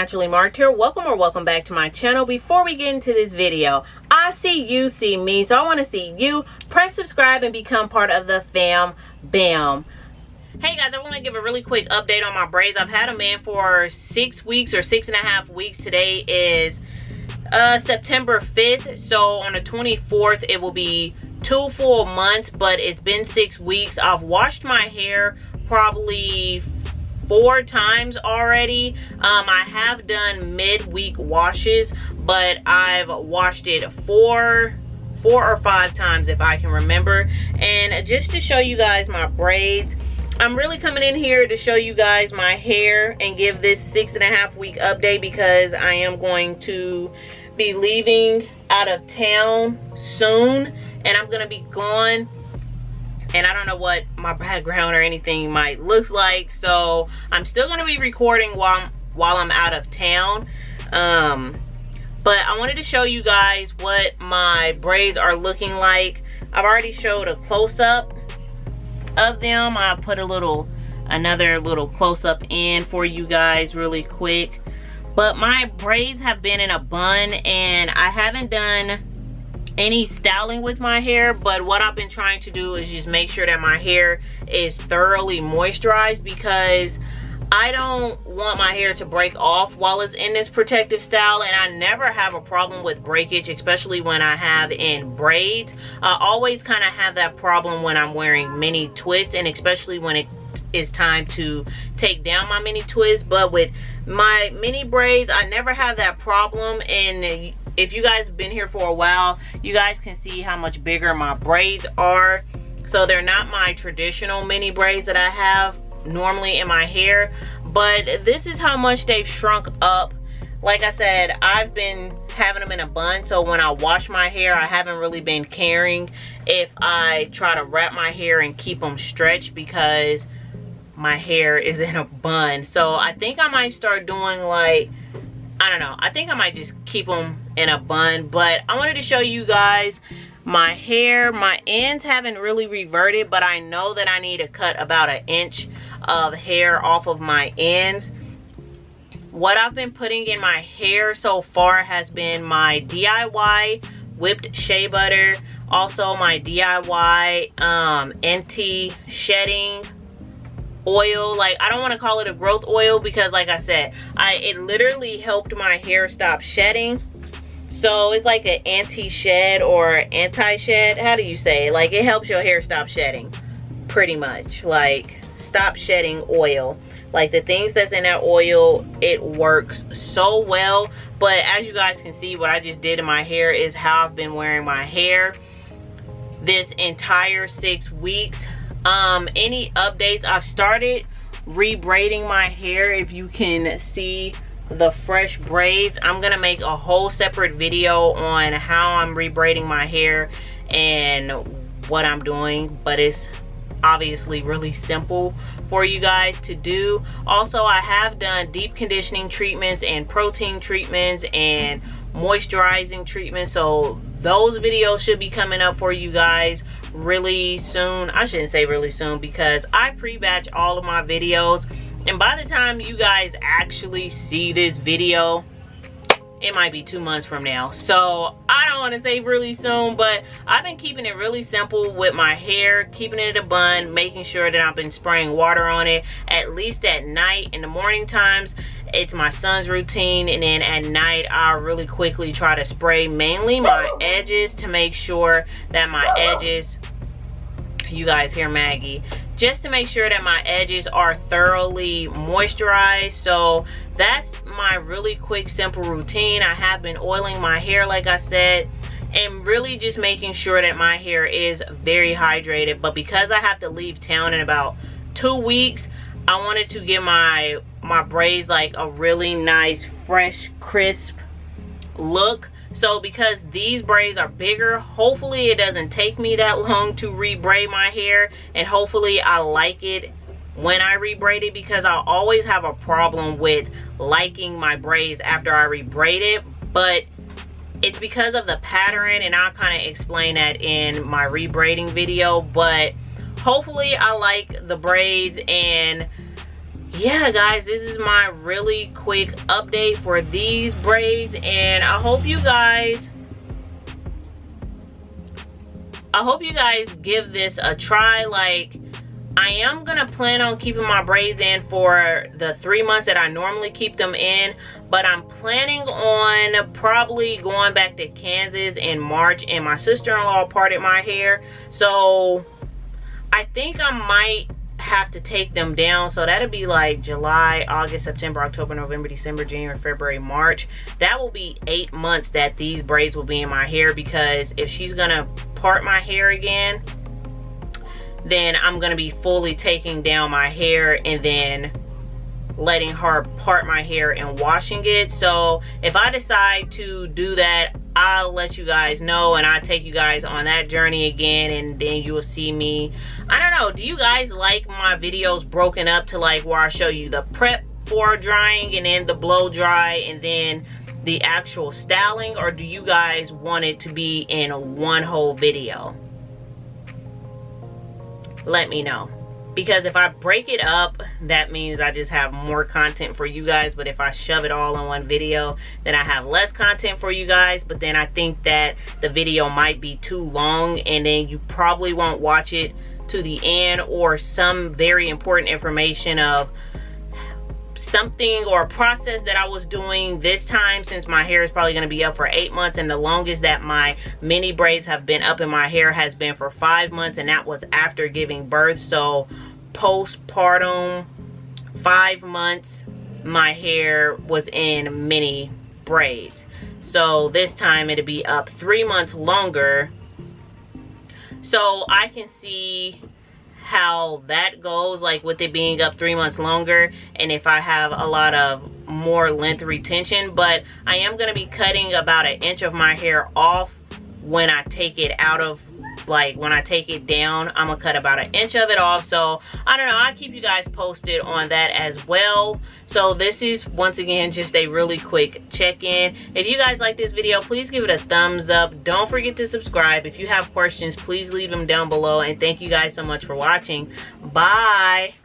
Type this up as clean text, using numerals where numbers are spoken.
Naturally Marked here. Welcome back to my channel. Before we get into this video, I see you see me, so I want to see you. Press subscribe and become part of the fam bam. Hey guys, I want to give a really quick update on my braids. I've had them in for 6 weeks or 6.5 weeks. Today is September 5th, so on the 24th it will be 2 full months, but it's been 6 weeks. I've washed my hair probably 4 times already. I have done mid-week washes, but I've washed it four or 5 times if I can remember. And just to show you guys my braids, I'm really coming in here to show you guys my hair and give this 6.5 week update because I am going to be leaving out of town soon, and I'm gonna be gone, and I don't know what my background or anything might look like, so I'm still gonna be recording while I'm out of town. But I wanted to show you guys what my braids are looking like. I've already showed a close-up of them. I'll put another little close-up in for you guys really quick. But my braids have been in a bun, and I haven't done any styling with my hair, but what I've been trying to do is just make sure that my hair is thoroughly moisturized, because I don't want my hair to break off while it's in this protective style, and I never have a problem with breakage, especially when I have in braids. I always kind of have that problem when I'm wearing mini twists, and especially when it is time to take down my mini twist. But with my mini braids, I never have that problem. And if you guys have been here for a while, you guys can see how much bigger my braids are. So they're not my traditional mini braids that I have normally in my hair, but this is how much they've shrunk up. Like I said, I've been having them in a bun, so when I wash my hair, I haven't really been caring if I try to wrap my hair and keep them stretched because my hair is in a bun. So I think I might start doing, like, I don't know, I think I might just keep them in a bun. But I wanted to show you guys my hair. My ends haven't really reverted, but I know that I need to cut about 1 inch of hair off of my ends. What I've been putting in my hair so far has been my DIY whipped shea butter, also my DIY anti-shedding oil. Like, I don't want to call it a growth oil because, like I said, it literally helped my hair stop shedding. So it's like an anti-shed or anti-shed, how do you say it? Like, it helps your hair stop shedding, pretty much. Like, stop shedding oil. Like, the things that's in that oil, it works so well. But as you guys can see, what I just did in my hair is how I've been wearing my hair this entire 6 weeks. Any updates? I've started rebraiding my hair. If you can see the fresh braids, I'm gonna make a whole separate video on how I'm rebraiding my hair and what I'm doing, but it's obviously really simple for you guys to do. Also, I have done deep conditioning treatments and protein treatments and moisturizing treatments, so those videos should be coming up for you guys really soon. I shouldn't say really soon because I pre-batch all of my videos, and by the time you guys actually see this video, it might be 2 months from now. So I don't want to say really soon, but I've been keeping it really simple with my hair, keeping it in a bun, making sure that I've been spraying water on it at least at night. In the morning times, it's my son's routine, and then at night I'll really quickly try to spray mainly my edges to make sure that my edges, you guys hear Maggie, just to make sure that my edges are thoroughly moisturized. So that's my really quick simple routine. I have been oiling my hair, like I said, and really just making sure that my hair is very hydrated. But because I have to leave town in about 2 weeks, I wanted to give my braids like a really nice, fresh, crisp look. So because these braids are bigger, hopefully it doesn't take me that long to rebraid my hair, and hopefully I like it when I rebraid it, because I always have a problem with liking my braids after I rebraid it. But it's because of the pattern, and I'll kind of explain that in my rebraiding video. But hopefully I like the braids, and yeah guys, this is my really quick update for these braids, and I hope you guys give this a try. Like, I am gonna plan on keeping my braids in for the 3 months that I normally keep them in, but I'm planning on probably going back to Kansas in March, and my sister-in-law parted my hair, so I think I might have to take them down. So that'll be like July, August, September, October, November, December, January, February, March. That will be 8 months that these braids will be in my hair, because if she's gonna part my hair again, then I'm gonna be fully taking down my hair and then letting her part my hair and washing it. So if I decide to do that, I'll let you guys know, and I'll take you guys on that journey again, and then you will see me. I don't know, do you guys like my videos broken up to like where I show you the prep for drying and then the blow dry and then the actual styling, or do you guys want it to be in one whole video? Let me know, because if I break it up, that means I just have more content for you guys, but if I shove it all in one video, then I have less content for you guys. But then I think that the video might be too long, and then you probably won't watch it to the end, or some very important information of something or a process that I was doing this time, since my hair is probably going to be up for 8 months, and the longest that my mini braids have been up in my hair has been for 5 months, and that was after giving birth. So postpartum, 5 months, my hair was in mini braids. So this time it'll be up 3 months longer, so I can see how that goes, like with it being up 3 months longer, and if I have a lot of more length retention. But I am going to be cutting about 1 inch of my hair off when I take it out of, like when I take it down, I'm gonna cut about 1 inch of it off. So I don't know, I'll keep you guys posted on that as well. So this is once again just a really quick check-in. If you guys like this video, please give it a thumbs up. Don't forget to subscribe. If you have questions, please leave them down below, and thank you guys so much for watching. Bye.